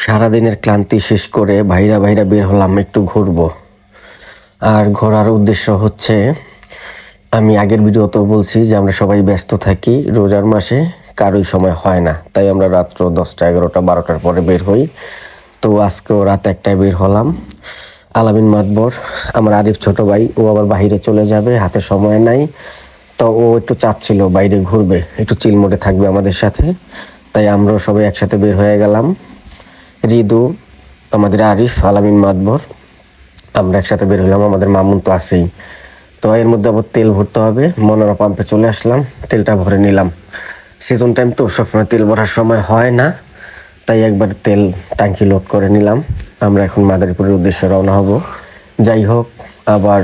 সারাদিনের ক্লান্তি শেষ করে বাইরা বাইরা বের হলাম একটু ঘুরবো। আর ঘোরার উদ্দেশ্য হচ্ছে, আমি আগের ভিডিওতেও বলছি যে আমরা সবাই ব্যস্ত থাকি রোজার মাসে, কারোই সময় হয় না, তাই আমরা রাত্র 10টা 11টা 12টার পরে বের হই। তো আজকেও রাত 1টায় বের হলাম। আলামিন মাতবর, আমার আরিফ ছোট ভাই, ও আবার বাইরে চলে যাবে, হাতে সময় নাই। তো ও একটু চাচ্ছিল বাইরে ঘুরবে, একটু চিল মোডে থাকবে আমাদের সাথে, তাই আমরাও সবাই একসাথে বের হয়ে গেলাম। রিদু, আমাদের আরিফ, আলামিন মাতবর, আমরা একসাথে বের হলাম। আমাদের মামুন তো আছেই। তো এর মধ্যে আবার তেল ভরতে হবে, মনোরা পাম্পে চলে আসলাম, তেলটা ভরে নিলাম। সিজন টাইম তো সবসময় তেল ভরার সময় হয় না, তাই একবার তেল ট্যাঙ্কি লোড করে নিলাম। আমরা এখন মাদারীপুরের উদ্দেশ্যে রওনা হব। যাই হোক, আবার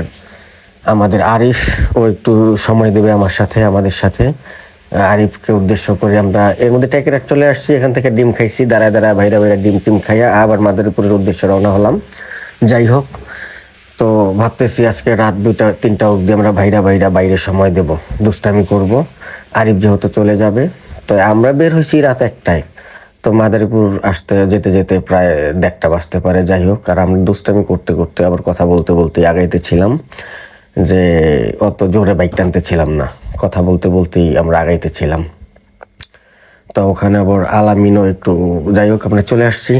আমাদের আরিফ ও একটু সময় দেবে আমার সাথে, আমাদের সাথে। আরিফকে উদ্দেশ্য করে আমরা এর মধ্যে ট্যাকেরাট চলে আসছি, এখান থেকে ডিম খাইছি, দাঁড়ায় দাঁড়ায় বাইরে বাইরে ডিম টিম খাইয়া আবার মাদারীপুরের উদ্দেশ্যে রওনা হলাম। যাই হোক, তো ভাবতেছি আজকে রাত 2টা 3টা অবধি আমরা বাইরে সময় দেব, দুষ্টামি করব। আরিফ যেহেতু চলে যাবে, তো আমরা বের হয়েছি রাত 1টায়। তো মাদারীপুর আসতে যেতে যেতে প্রায় 1:30 বাজতে পারে। যাই হোক, আর আমরা দুষ্টামি করতে করতে আবার কথা বলতে বলতে আগাইতেছিলাম, যে অত জোরে বাইক টানতেছিলাম না, কথা বলতে বলতেই আমরা আগাইতেছিলাম। তো ওখানে আবার আলামিনও একটু, যাই হোক আমরা চলে আসছি।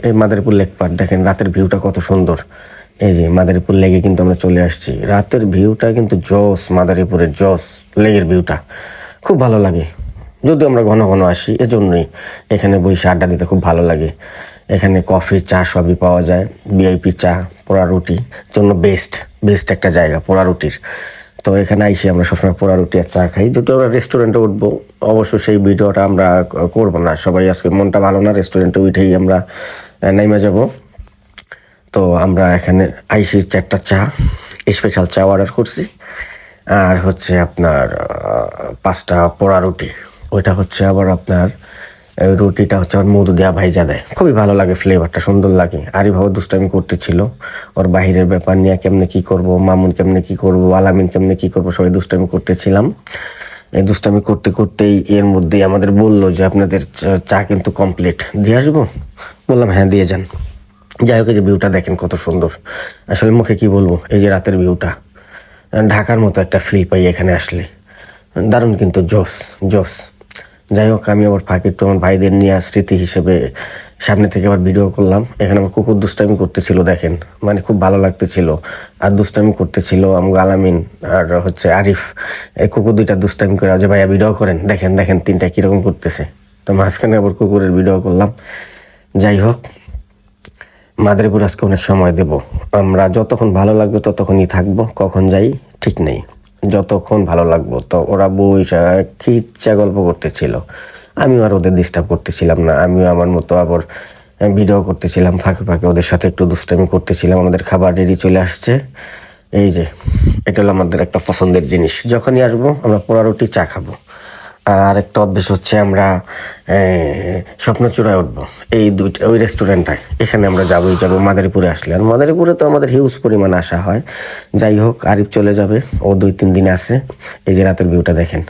এই মাদারীপুর লেক পার্ক, দেখেন রাতের ভিউটা কত সুন্দর। এই যে মাদারীপুর লেগে কিন্তু আমরা চলে আসছি, রাতের ভিউটা কিন্তু জোস, মাদারীপুরের জোস লেগের ভিউটা খুব ভালো লাগে। যদিও আমরা ঘন ঘন আসি, এজন্যই এখানে বসে আড্ডা দিতে খুব ভালো লাগে। এখানে কফি, চা সবই পাওয়া যায়। ভিআইপি চা, পোড়া রুটি জন্য বেস্ট একটা জায়গা পোড়া রুটির। তো এখানে আইসি আমরা সবসময় পোড়া রুটি আর চা খাই। যদি আমরা রেস্টুরেন্টে উঠবো, অবশ্য সেই ভিডিওটা আমরা করবো না, সবাই আজকে মনটা ভালো না, রেস্টুরেন্টে উঠেই আমরা নেমে যাব। তো আমরা এখানে আইসি 4টা চা, স্পেশাল চা অর্ডার করছি, আর হচ্ছে আপনার 5টা পোড়া রুটি। ওইটা হচ্ছে আবার আপনার রুটিটা হচ্ছে আমার মধু দেওয়া ভাইজা দেয়, খুবই ভালো লাগে, ফ্লেভারটা সুন্দর লাগে। আরিফাও দুষ্টামি করতেছিল, ওর বাহিরের ব্যাপার নিয়ে কেমনে কি করব, মামুন কেমনে কি করব, আলামিন কেমনে কি করব, সবাই দুষ্টামি করতেছিলাম। এই দুষ্টামি করতে করতেই এর মধ্যেই আমাদের বললো যে আপনাদের চা কিন্তু কমপ্লিট, দিয়ে আসবো। বললাম হ্যাঁ দিয়ে যান। যাই হোক, এই যে ভিউটা দেখেন কত সুন্দর, আসলে মুখে কি বলবো। এই যে রাতের ভিউটা, ঢাকার মতো একটা ফিল পাই এখানে আসলে, দারুণ কিন্তু জোস। যাই হোক, আমি আবার ফাঁকে একটু আমার ভাইদের নিয়ে স্মৃতি হিসেবে সামনে থেকে আবার ভিডিও করলাম। এখানে আমার কুকুর দুষ্টামি করতেছিল, দেখেন মানে খুব ভালো লাগতেছিল। আর দুষ্টামি করতেছিল আমগো আলামিন আর হচ্ছে আরিফ, এই কুকুর 2টা দুষ্টামি করে যে ভাইয়া ভিডিও করেন, দেখেন 3টা কীরকম করতেছে। তো মাঝখানে আবার কুকুরের ভিডিও করলাম। যাই হোক, মাদারীপুর আজকে অনেক সময় দেব আমরা, যতক্ষণ ভালো লাগবে ততক্ষণই থাকবো, কখন যাই ঠিক নেই, যতক্ষণ ভালো লাগবো। তো ওরা বইসা খিচ্চা গল্প করতেছিল, আমিও আর ওদের ডিস্টার্ব করতেছিলাম না, আমিও আমার মতো আবার ভিডিও করতেছিলাম, ফাঁকে ফাঁকে ওদের সাথে একটু দুষ্টামি করতেছিলাম। আমাদের খাবার রেডি চলে আসছে, এই যে এটা হলো আমাদের একটা পছন্দের জিনিস, যখনই আসবো আমরা পোড়া রুটি চা খাবো। আর একটা অভ্যেস হচ্ছে আমরা স্বপ্নচূড়ায় উঠবো, এই ওই রেস্টুরেন্টটায়, এখানে আমরা যাবো মাদারীপুরে আসলে। আর মাদারীপুরে তো আমাদের হিউজ পরিমাণ আসা হয়। যাই হোক, আরিফ চলে যাবে, ও 2-3 দিন আছে। এই যে রাতের ভিউটা দেখেন,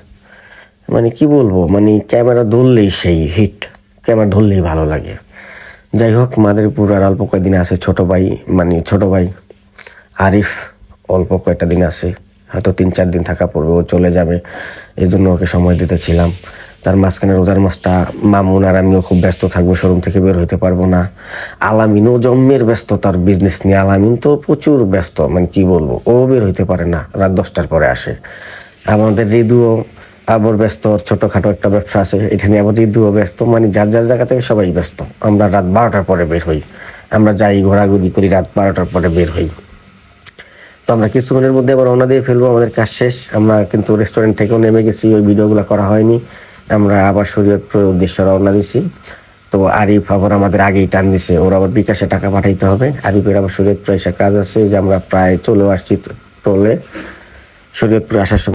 মানে কি বলবো, মানে ক্যামেরা ধরলেই সেই হিট, ক্যামেরা ধরলেই ভালো লাগে। যাই হোক, মাদারীপুর আর অল্প কয়েকদিন আছে। ছোট ভাই আরিফ অল্প কয়েকটা দিন আছে, হয়তো 3-4 দিন থাকা পড়বে, ও চলে যাবে, এই জন্য ওকে সময় দিতেছিলাম। তার মাঝখানে রোজার মাসটা মামুন আর আমিও খুব ব্যস্ত থাকবো, শোরুম থেকে বের হইতে পারবো না। আলামিনও জম্মের ব্যস্ত তার বিজনেস নিয়ে, আলামিন তো প্রচুর ব্যস্ত, মানে কি বলবো, ও বের হইতে পারে না, রাত 10টার পরে আসে। আমাদের ঋদুও আবার ব্যস্ত, ওর ছোটোখাটো একটা ব্যবসা আছে, এটা নিয়ে আবার ঋদুও ব্যস্ত, মানে যার জায়গা থেকে সবাই ব্যস্ত। আমরা রাত 12টার পরে বের হই, আমরা যাই ঘোরাঘুরি করি, রাত 12টার পরে বের হই। তো আমরা কিছুক্ষণের মধ্যে আবার রওনা দিয়ে ফেলবো, আমাদের কাজ শেষ। আমরা কিন্তু রেস্টুরেন্ট থেকেও নেমে গেছি, ওই ভিডিওগুলো করা হয়নি। আমরা আবার শরীয়তপুরের উদ্দেশ্যে রওনা দিছি। তো আরিফ আবার আমাদের আগেই টান দিছে, ওর আবার বিকাশে টাকা পাঠাইতে হবে। আরিফের আবার শরীয়তপুরে এসে কাজ আছে, যে আমরা প্রায় চলেও আসছি টোলে। শরীয়তপুরে আসার সময়